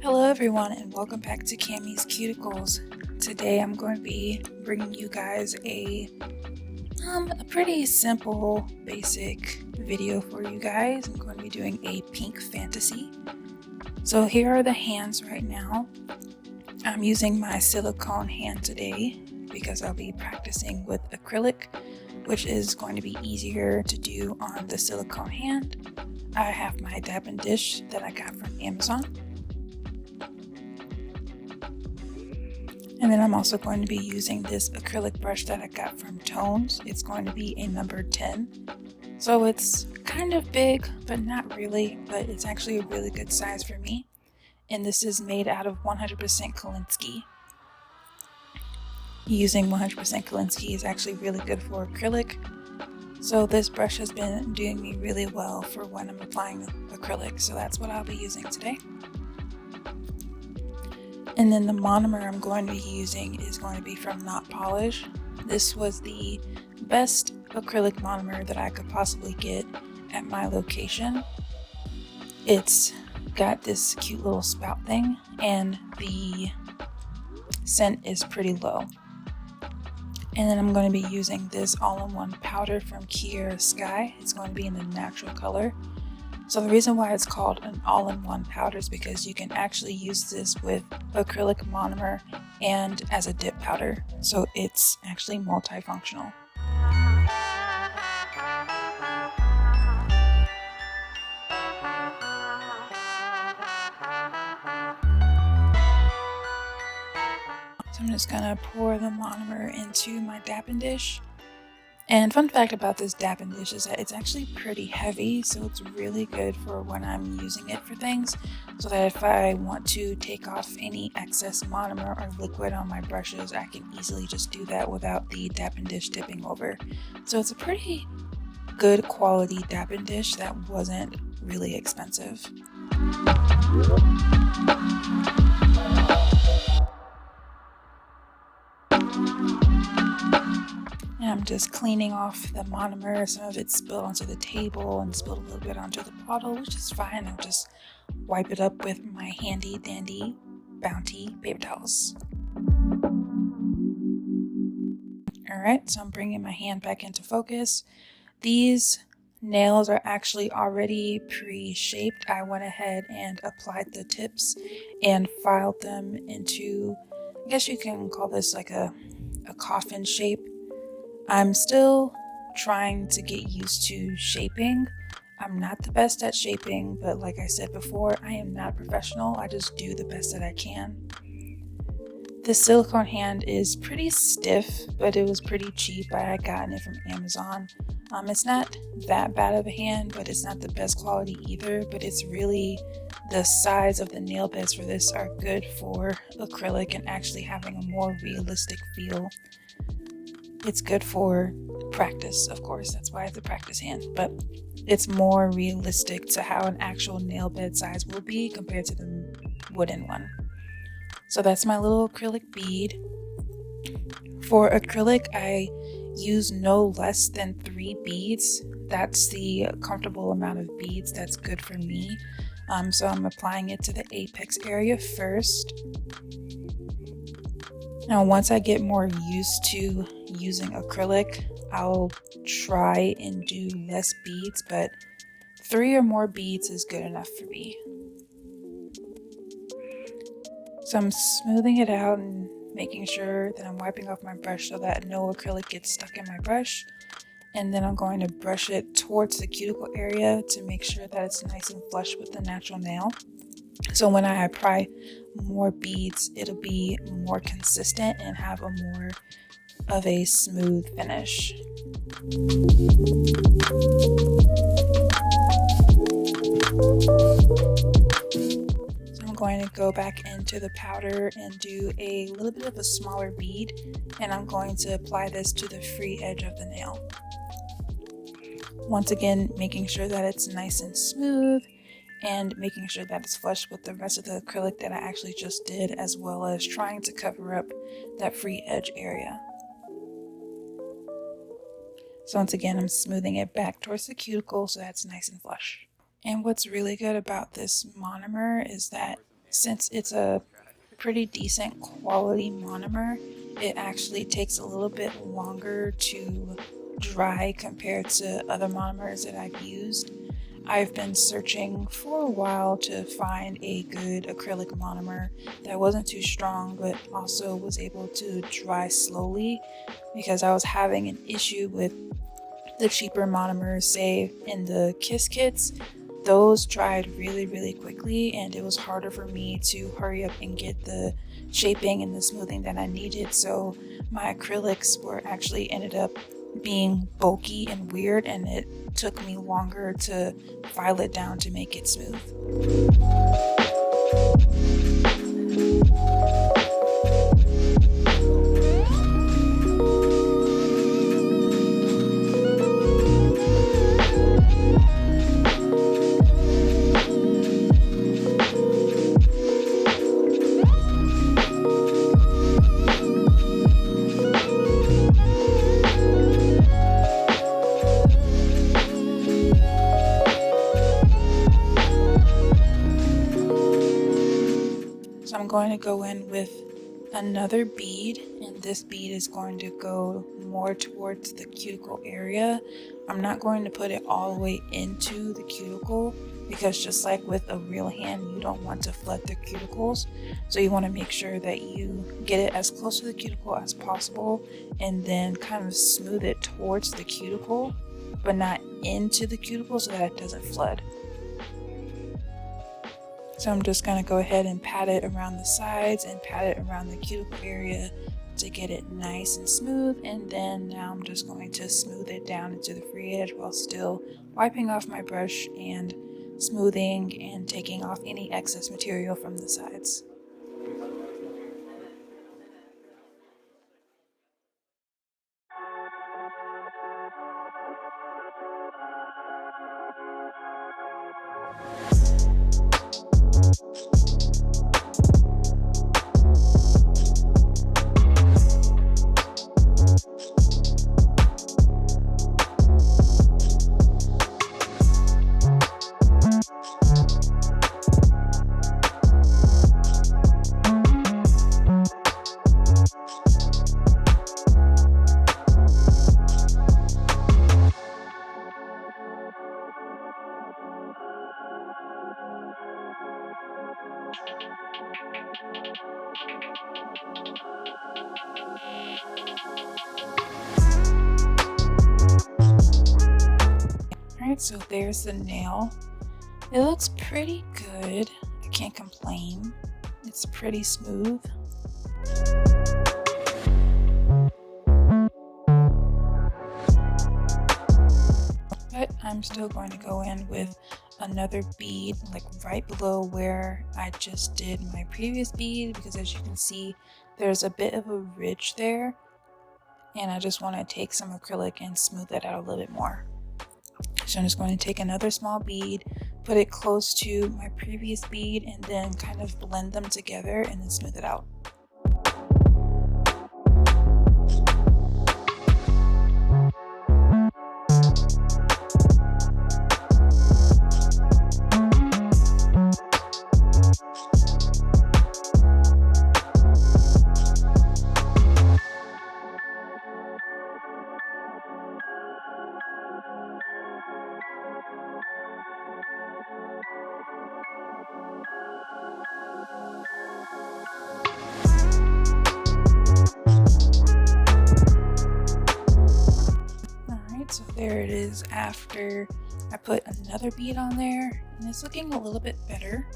Hello everyone and welcome back to Cammie's Cuticles. Today I'm going to be bringing you guys a pretty simple, basic video for you guys. I'm going to be doing a pink fantasy. So here are the hands right now. I'm using my silicone hand today because I'll be practicing with acrylic, which is going to be easier to do on the silicone hand. I have my Dappen Dish that I got from Amazon. And then I'm also going to be using this acrylic brush that I got from Tones. It's going to be a number 10. So it's kind of big, but not really, but it's actually a really good size for me. And this is made out of 100% Kolinsky. Using 100% Kolinsky is actually really good for acrylic. So this brush has been doing me really well for when I'm applying acrylic. So that's what I'll be using today. And then the monomer I'm going to be using is going to be from Not Polish. This was the best acrylic monomer that I could possibly get at my location. It's got this cute little spout thing and the scent is pretty low. And then I'm going to be using this all-in-one powder from Kiara Sky. It's going to be in the natural color. So the reason why it's called an all-in-one powder is because you can actually use this with acrylic monomer and as a dip powder. So it's actually multifunctional. So I'm just gonna pour the monomer into my Dappen Dish. And fun fact about this Dappen Dish is that it's actually pretty heavy, so it's really good for when I'm using it for things, so that if I want to take off any excess monomer or liquid on my brushes, I can easily just do that without the Dappen Dish tipping over. So it's a pretty good quality Dappen Dish that wasn't really expensive. And I'm just cleaning off the monomer. Some of it spilled onto the table and spilled a little bit onto the bottle, which is fine. I'll just wipe it up with my handy dandy Bounty paper towels. Alright, so I'm bringing my hand back into focus. These nails are actually already pre-shaped. I went ahead and applied the tips and filed them into, I guess you can call this like a coffin shape. I'm still trying to get used to shaping. I'm not the best at shaping, but like I said before, I am not a professional. I just do the best that I can. This silicone hand is pretty stiff, but it was pretty cheap. I had gotten it from Amazon. It's not that bad of a hand, but it's not the best quality either, but it's really, the size of the nail beds for this are good for acrylic and actually having a more realistic feel. It's good for practice, of course, that's why it's a practice hand, but it's more realistic to how an actual nail bed size will be compared to the wooden one. So that's my little acrylic bead. For acrylic, I use no less than 3 beads. That's the comfortable amount of beads that's good for me. So I'm applying it to the apex area first. Now, once I get more used to using acrylic, I'll try and do less beads, but 3 or more beads is good enough for me. So I'm smoothing it out and making sure that I'm wiping off my brush so that no acrylic gets stuck in my brush. And then I'm going to brush it towards the cuticle area to make sure that it's nice and flush with the natural nail. So when I apply more beads, it'll be more consistent and have a more of a smooth finish. So I'm going to go back into the powder and do a little bit of a smaller bead, and I'm going to apply this to the free edge of the nail. Once again, making sure that it's nice and smooth and making sure that it's flush with the rest of the acrylic that I actually just did, as well as trying to cover up that free edge area. So once again, I'm smoothing it back towards the cuticle so that's nice and flush. And what's really good about this monomer is that since it's a pretty decent quality monomer, it actually takes a little bit longer to dry compared to other monomers that I've used. I've been searching for a while to find a good acrylic monomer that wasn't too strong but also was able to dry slowly, because I was having an issue with the cheaper monomers, say in the Kiss kits. Those dried really quickly and it was harder for me to hurry up and get the shaping and the smoothing that I needed, so my acrylics were actually ended up being bulky and weird, and it took me longer to file it down to make it smooth. I'm going to go in with another bead, and this bead is going to go more towards the cuticle area. I'm not going to put it all the way into the cuticle because just like with a real hand, you don't want to flood the cuticles. So you want to make sure that you get it as close to the cuticle as possible and then kind of smooth it towards the cuticle, but not into the cuticle so that it doesn't flood. So I'm just going to go ahead and pat it around the sides and pat it around the cuticle area to get it nice and smooth, and then now I'm just going to smooth it down into the free edge while still wiping off my brush and smoothing and taking off any excess material from the sides. Alright, so there's the nail. It looks pretty good. I can't complain. It's pretty smooth. But I'm still going to go in with another bead like right below where I just did my previous bead, because as you can see there's a bit of a ridge there, and I just want to take some acrylic and smooth it out a little bit more. So I'm just going to take another small bead, put it close to my previous bead, and then kind of blend them together and then smooth it out. So there it is after I put another bead on there, and it's looking a little bit better.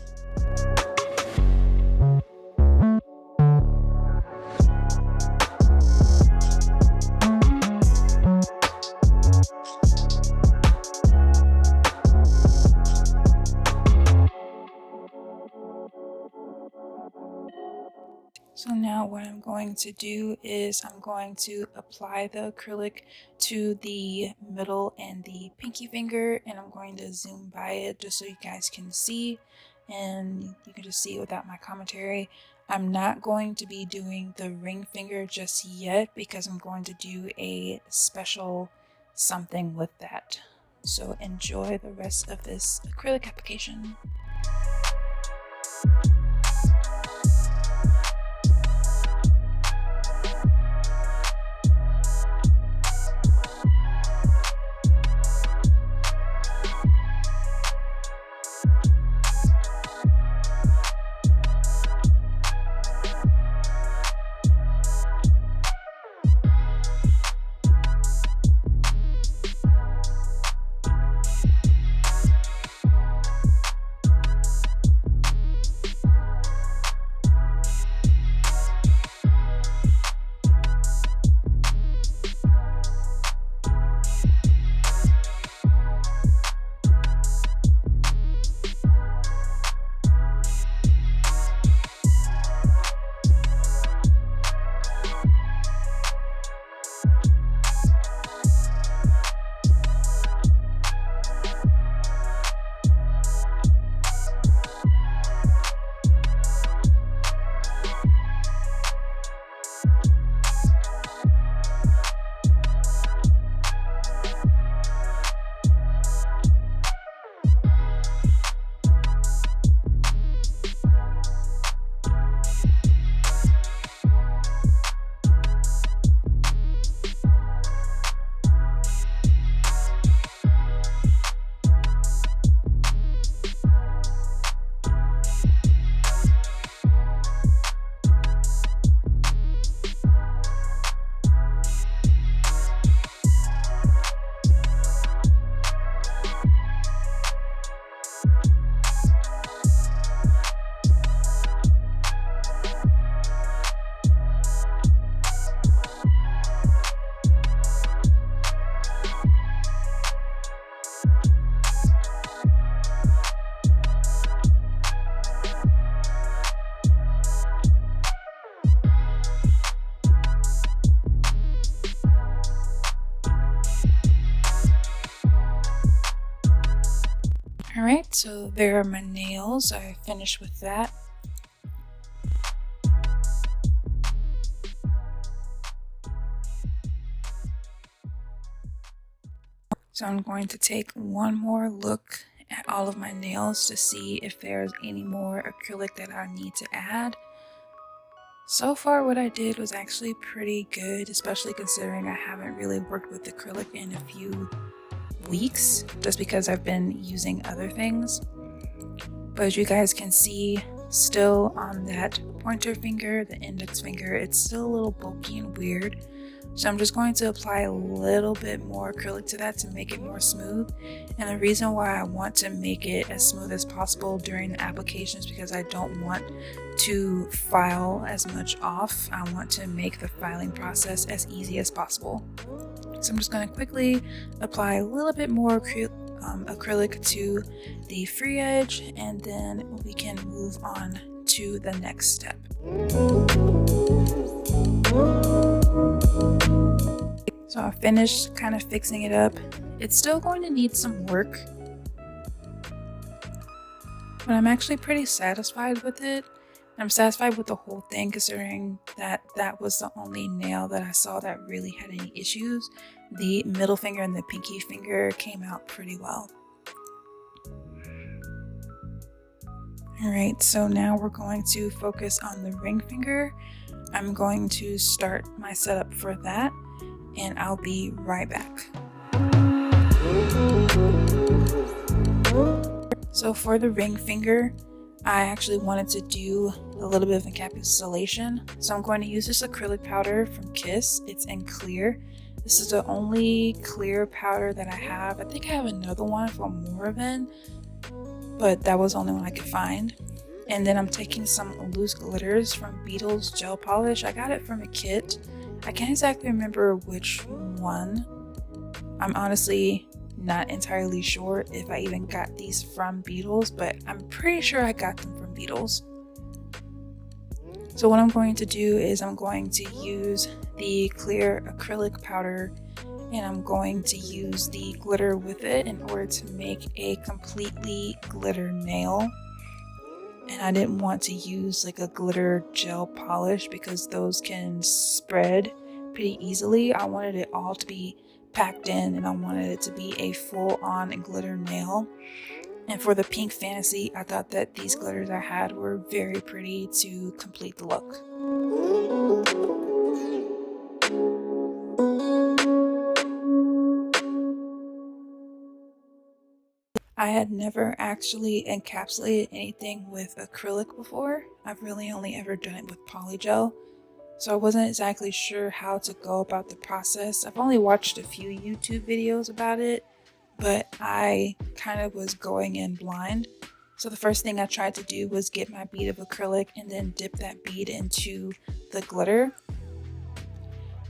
So now what I'm going to do is I'm going to apply the acrylic to the middle and the pinky finger, and I'm going to zoom by it just so you guys can see, and you can just see it without my commentary. I'm not going to be doing the ring finger just yet because I'm going to do a special something with that. So enjoy the rest of this acrylic application. Alright, so there are my nails. I finished with that. So I'm going to take one more look at all of my nails to see if there's any more acrylic that I need to add. So far what I did was actually pretty good, especially considering I haven't really worked with acrylic in a few weeks just because I've been using other things. But as you guys can see, still on that pointer finger, the index finger, it's still a little bulky and weird. So I'm just going to apply a little bit more acrylic to that to make it more smooth. And the reason why I want to make it as smooth as possible during the application is because I don't want to file as much off. I want to make the filing process as easy as possible. So I'm just going to quickly apply a little bit more acrylic to the free edge, and then we can move on to the next step. So I finished kind of fixing it up. It's still going to need some work, but I'm actually pretty satisfied with it. I'm satisfied with the whole thing considering that that was the only nail that I saw that really had any issues. The middle finger and the pinky finger came out pretty well. Alright, so now we're going to focus on the ring finger. I'm going to start my setup for that, and I'll be right back. So for the ring finger, I actually wanted to do a little bit of encapsulation. So I'm going to use this acrylic powder from Kiss. It's in clear. This is the only clear powder that I have. I think I have another one from Monomer, but that was the only one I could find. And then I'm taking some loose glitters from Beetle's Gel Polish. I got it from a kit. I can't exactly remember which one. I'm honestly not entirely sure if I even got these from Beetle's, but I'm pretty sure I got them from Beetle's. So what I'm going to do is I'm going to use the clear acrylic powder, and I'm going to use the glitter with it in order to make a completely glitter nail. And I didn't want to use like a glitter gel polish because those can spread pretty easily. I wanted it all to be packed in, and I wanted it to be a full-on glitter nail. And for the pink fantasy, I thought that these glitters I had were very pretty to complete the look. I had never actually encapsulated anything with acrylic before. I've really only ever done it with polygel, so I wasn't exactly sure how to go about the process. I've only watched a few YouTube videos about it, but I kind of was going in blind. So the first thing I tried to do was get my bead of acrylic and then dip that bead into the glitter.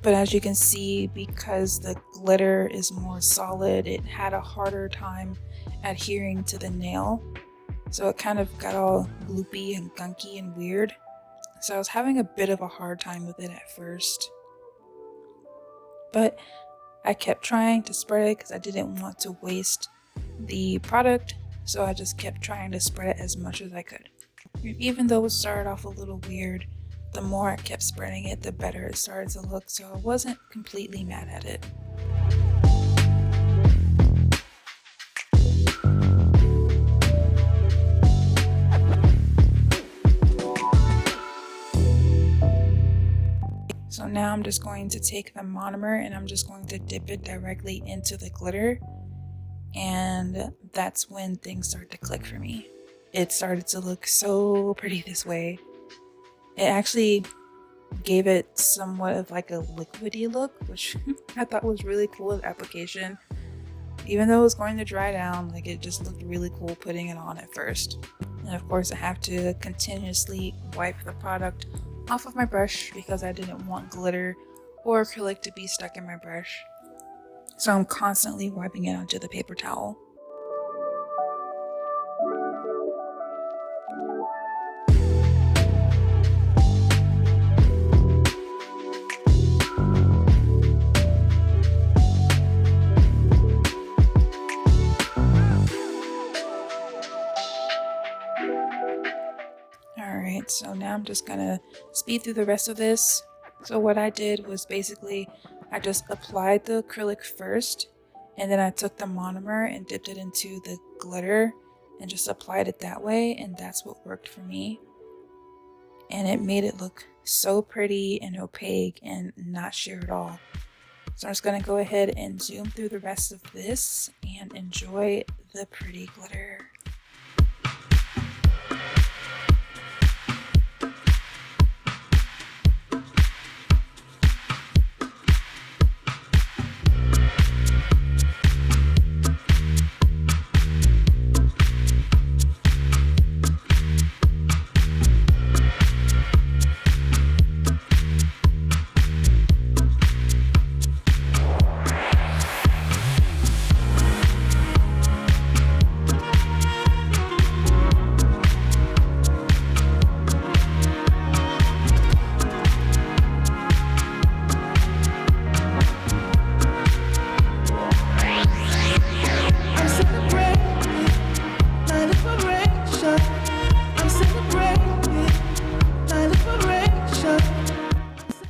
But as you can see, because the glitter is more solid, it had a harder time adhering to the nail. So it kind of got all gloopy and gunky and weird. So I was having a bit of a hard time with it at first. But I kept trying to spread it because I didn't want to waste the product. So I just kept trying to spread it as much as I could. Even though it started off a little weird, the more I kept spreading it, the better it started to look, so I wasn't completely mad at it. So now I'm just going to take the monomer and I'm just going to dip it directly into the glitter, and that's when things start to click for me. It started to look so pretty this way. It actually gave it somewhat of like a liquidy look, which I thought was really cool with application. Even though it was going to dry down, like it just looked really cool putting it on at first. And of course I have to continuously wipe the product off of my brush because I didn't want glitter or acrylic to be stuck in my brush. So I'm constantly wiping it onto the paper towel. Alright, so now I'm just gonna speed through the rest of this. So what I did was basically I just applied the acrylic first, and then I took the monomer and dipped it into the glitter and just applied it that way, and that's what worked for me. And it made it look so pretty and opaque and not sheer at all. So I'm just gonna go ahead and zoom through the rest of this and enjoy the pretty glitter.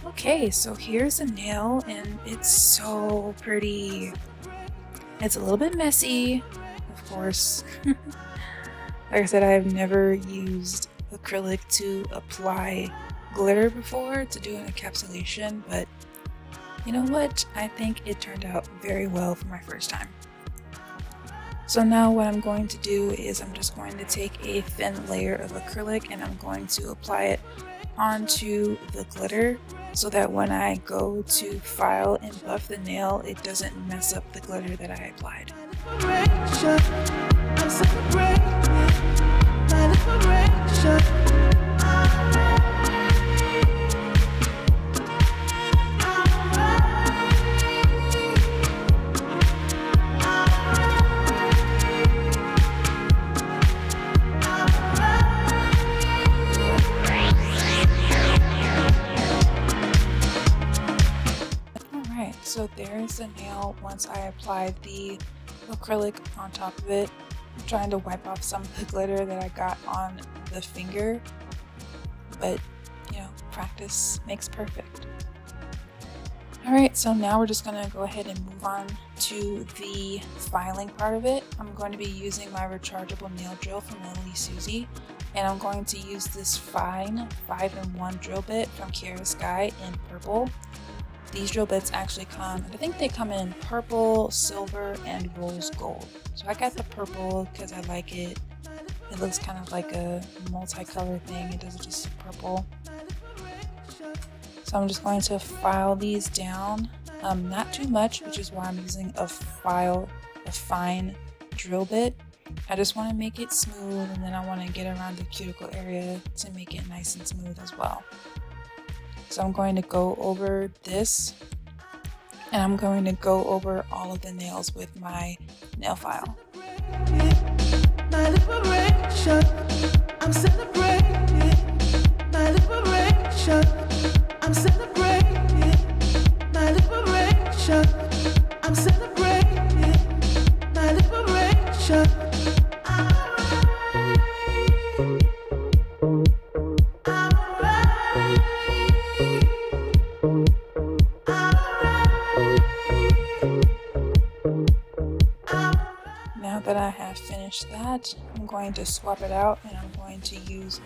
Okay, so here's a nail and it's so pretty. It's a little bit messy, of course. Like I said, I've never used acrylic to apply glitter before to do an encapsulation, but you know what? I think it turned out very well for my first time. So now what I'm going to do is I'm just going to take a thin layer of acrylic and I'm going to apply it onto the glitter so that when I go to file and buff the nail, it doesn't mess up the glitter that I applied. So there's the nail once I applied the acrylic on top of it. I'm trying to wipe off some of the glitter that I got on the finger, but you know, practice makes perfect. Alright, so now we're just going to go ahead and move on to the filing part of it. I'm going to be using my rechargeable nail drill from Lily Susie, and I'm going to use this fine 5-in-1 drill bit from Kiara Sky in purple. These drill bits actually come, I think they come in purple, silver, and rose gold. So I got the purple because I like it. It looks kind of like a multicolor thing. It doesn't just purple. So I'm just going to file these down, not too much, which is why I'm using a fine drill bit. I just want to make it smooth, and then I want to get around the cuticle area to make it nice and smooth as well. So I'm going to go over this, and I'm going to go over all of the nails with my nail file. My liberation, I'm celebrating. My liberation, I'm celebrating. My liberation, I'm celebrating. My liberation. Now that I have finished that, I'm going to swap it out, and I'm going to use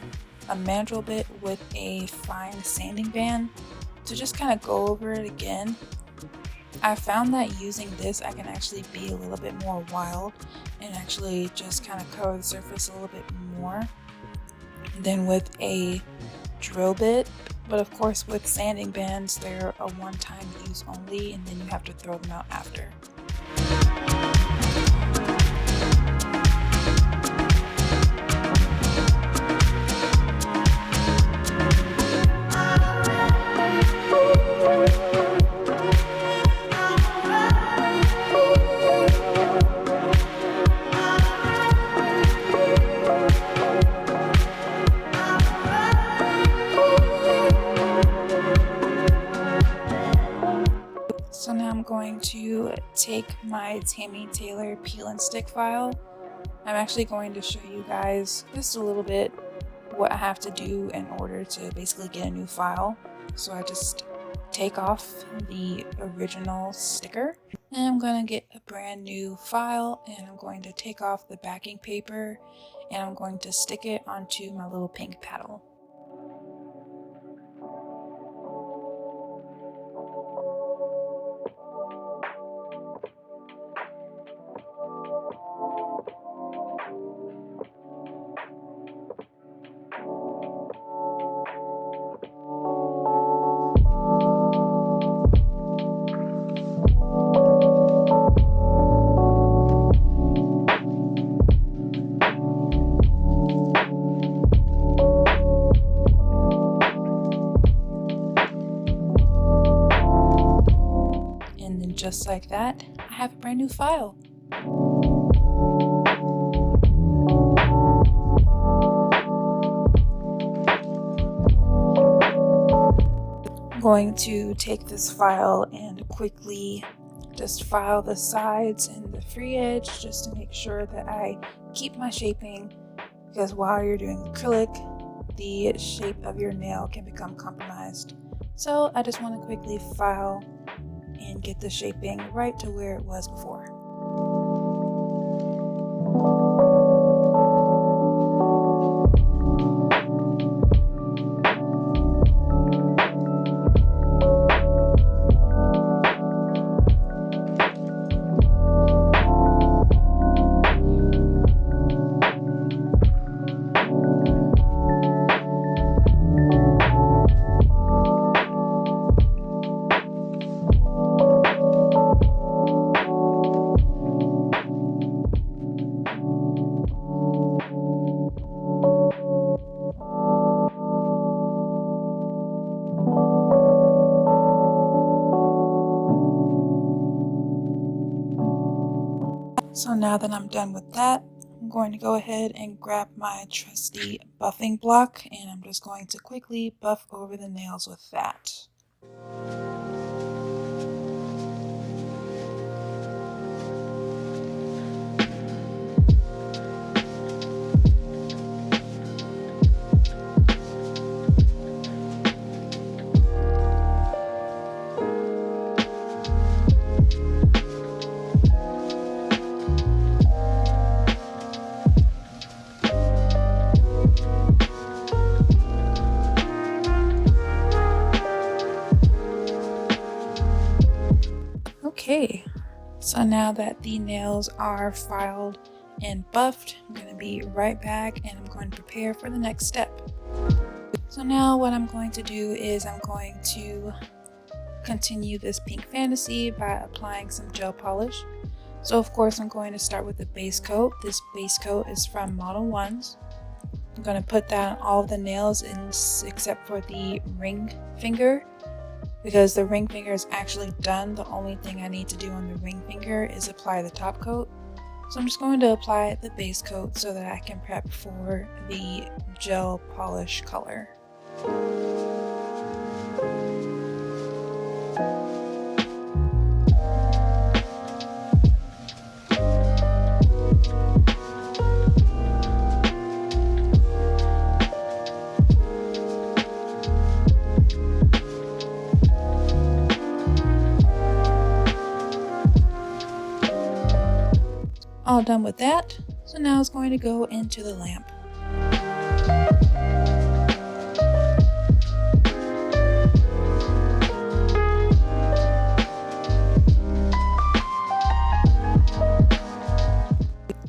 a mandrel bit with a fine sanding band to just kind of go over it again. I found that using this, I can actually be a little bit more wild and actually just kind of cover the surface a little bit more than with a drill bit. But of course, with sanding bands, they're a one-time use only, and then you have to throw them out after. So now I'm going to take my Tammy Taylor peel and stick file. I'm actually going to show you guys just a little bit what I have to do in order to basically get a new file. So I just take off the original sticker, and I'm going to get a brand new file, and I'm going to take off the backing paper, and I'm going to stick it onto my little pink paddle. Just like that, I have a brand new file. I'm going to take this file and quickly just file the sides and the free edge just to make sure that I keep my shaping, because while you're doing acrylic, the shape of your nail can become compromised. So I just want to quickly file and get the shaping right to where it was before. So now that I'm done with that, I'm going to go ahead and grab my trusty buffing block, and I'm just going to quickly buff over the nails with that. now that the nails are filed and buffed, I'm going to be right back and I'm going to prepare for the next step. So now what I'm going to do is I'm going to continue this pink fantasy by applying some gel polish. So of course I'm going to start with the base coat. This base coat is from Modelones. I'm going to put that on all of the nails except for the ring finger, because the ring finger is actually done. The only thing I need to do on the ring finger is apply the top coat. So I'm just going to apply the base coat so that I can prep for the gel polish color. All done with that, so now it's going to go into the lamp.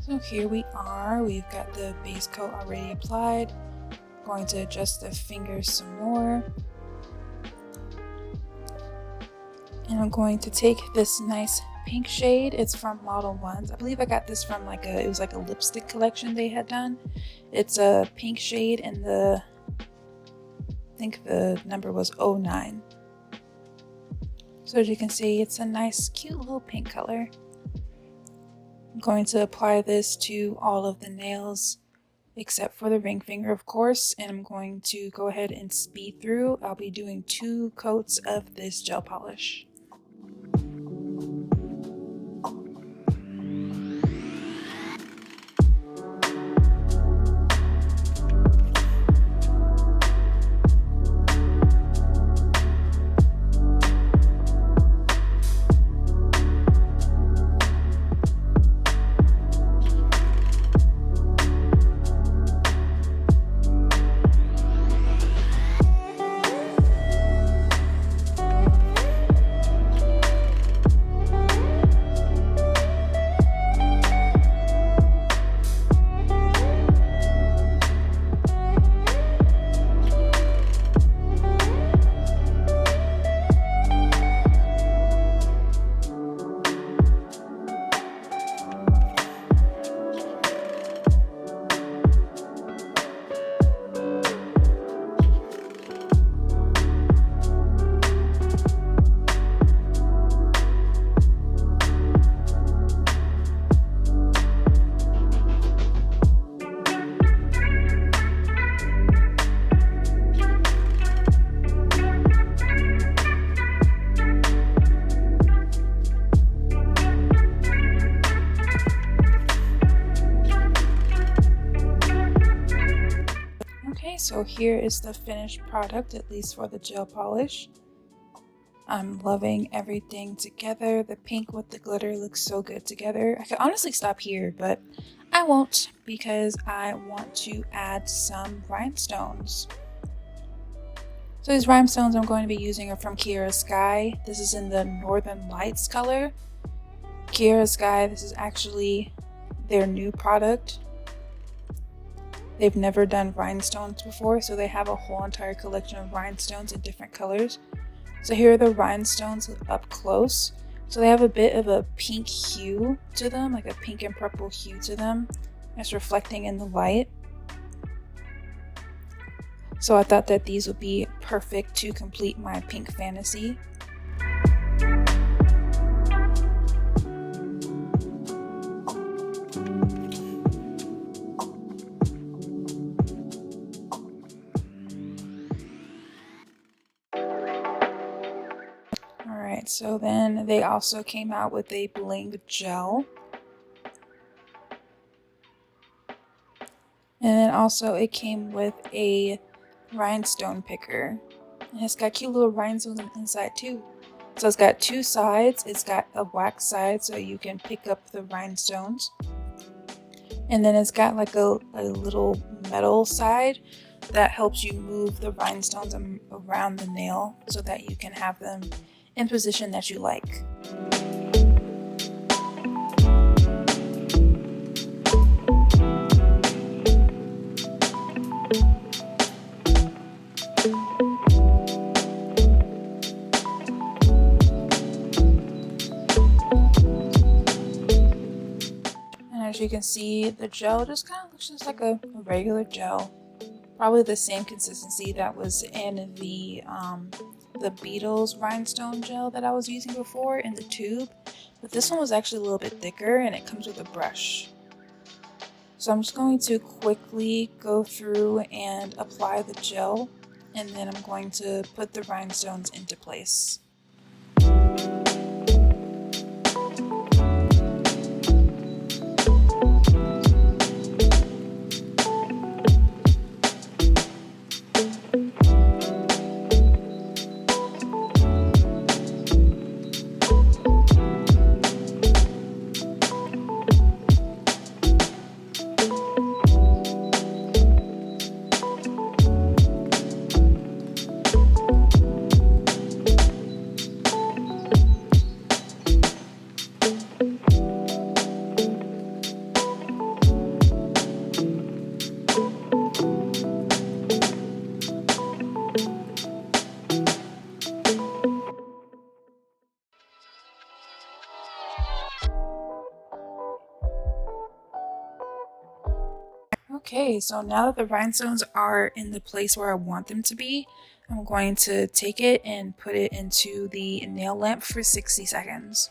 So here we are, we've got the base coat already applied. Going to adjust the fingers some more. And I'm going to take this nice pink shade. It's from Modelones. I believe I got this from it was like a lipstick collection they had done. It's a pink shade and I think the number was 09. So as you can see, it's a nice cute little pink color. I'm going to apply this to all of the nails except for the ring finger, of course, and I'm going to go ahead and speed through. I'll be doing 2 coats of this gel polish. So here is the finished product, at least for the gel polish. I'm loving everything together. The pink with the glitter looks so good together. I could honestly stop here, but I won't because I want to add some rhinestones. So these rhinestones I'm going to be using are from Kiara Sky. This is in the Northern Lights color. Kiara Sky, this is actually their new product. They've never done rhinestones before, so they have a whole entire collection of rhinestones in different colors. So here are the rhinestones up close. So they have a bit of a pink hue to them, like a pink and purple hue to them. It's reflecting in the light. So I thought that these would be perfect to complete my pink fantasy. Alright, so then they also came out with a Bling gel. And then also it came with a Rhinestone Picker. And it's got cute little rhinestones on the inside too. So it's got 2 sides. It's got a wax side so you can pick up the rhinestones. And then it's got like a little metal side that helps you move the rhinestones around the nail so that you can have them in position that you like. as you can see, the gel just kind of looks just like a regular gel. Probably the same consistency that was in the Beatles rhinestone gel that I was using before in the tube. But this one was actually a little bit thicker and it comes with a brush. So I'm just going to quickly go through and apply the gel, and then I'm going to put the rhinestones into place. Okay, so now that the rhinestones are in the place where I want them to be, I'm going to take it and put it into the nail lamp for 60 seconds.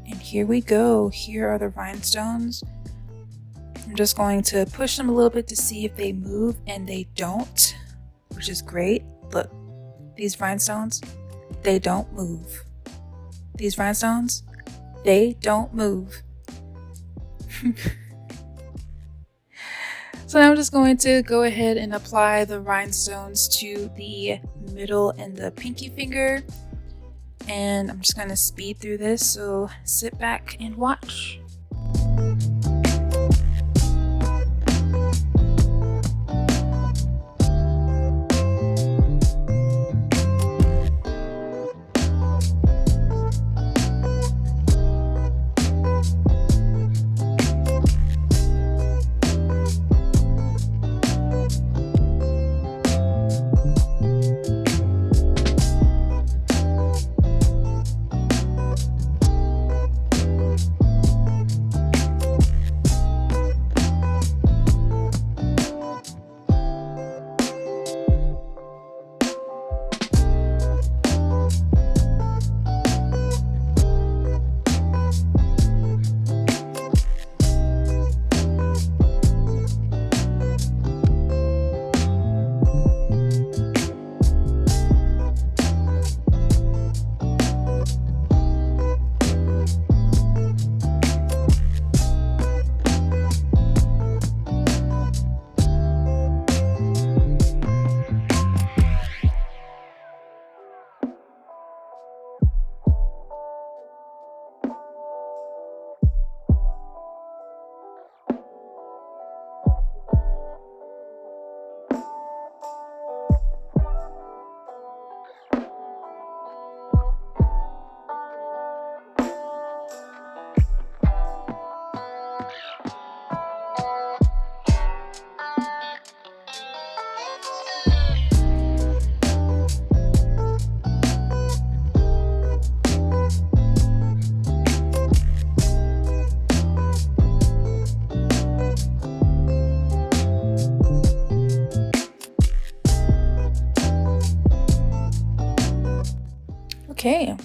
And here we go. Here are the rhinestones. I'm just going to push them a little bit to see if they move, and they don't, which is great. Look, these rhinestones, they don't move. These rhinestones, they don't move. So now I'm just going to go ahead and apply the rhinestones to the middle and the pinky finger, and I'm just going to speed through this, so sit back and watch. Okay,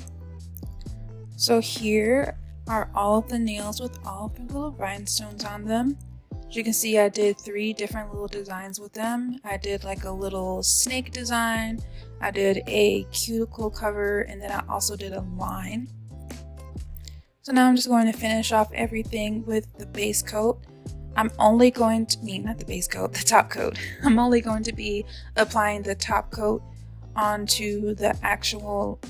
so here are all of the nails with all of the little rhinestones on them. As you can see, I did 3 different little designs with them. I did like a little snake design, I did a cuticle cover, and then I also did a line. So now I'm just going to finish off everything with the base coat. I'm only going to, not the base coat, the top coat. I'm only going to be applying the top coat onto the actual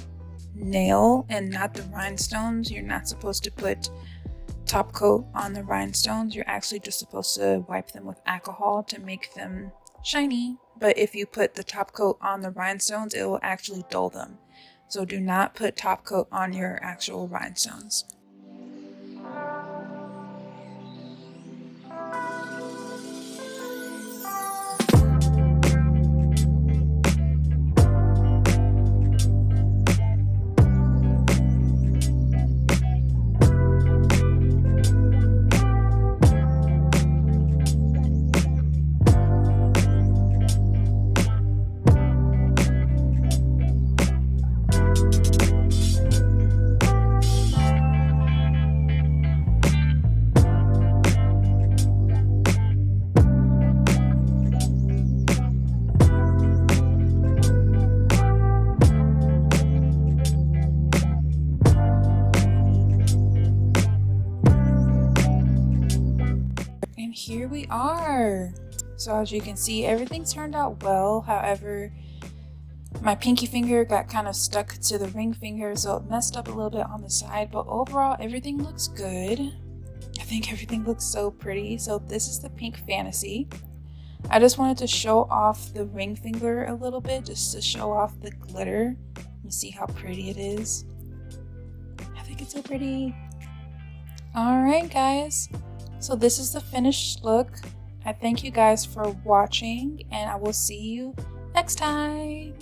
nail and not the rhinestones. You're not supposed to put top coat on the rhinestones. You're actually just supposed to wipe them with alcohol to make them shiny. But if you put the top coat on the rhinestones, it will actually dull them. So do not put top coat on your actual rhinestones. here we are. So as you can see, everything turned out well. However, my pinky finger got kind of stuck to the ring finger, so it messed up a little bit on the side, but overall everything looks good. I think everything looks so pretty. So this is the Pink Fantasy. I just wanted to show off the ring finger a little bit, just to show off the glitter. You see how pretty it is? I think it's so pretty. Alright guys, so this is the finished look. I thank you guys for watching, and I will see you next time.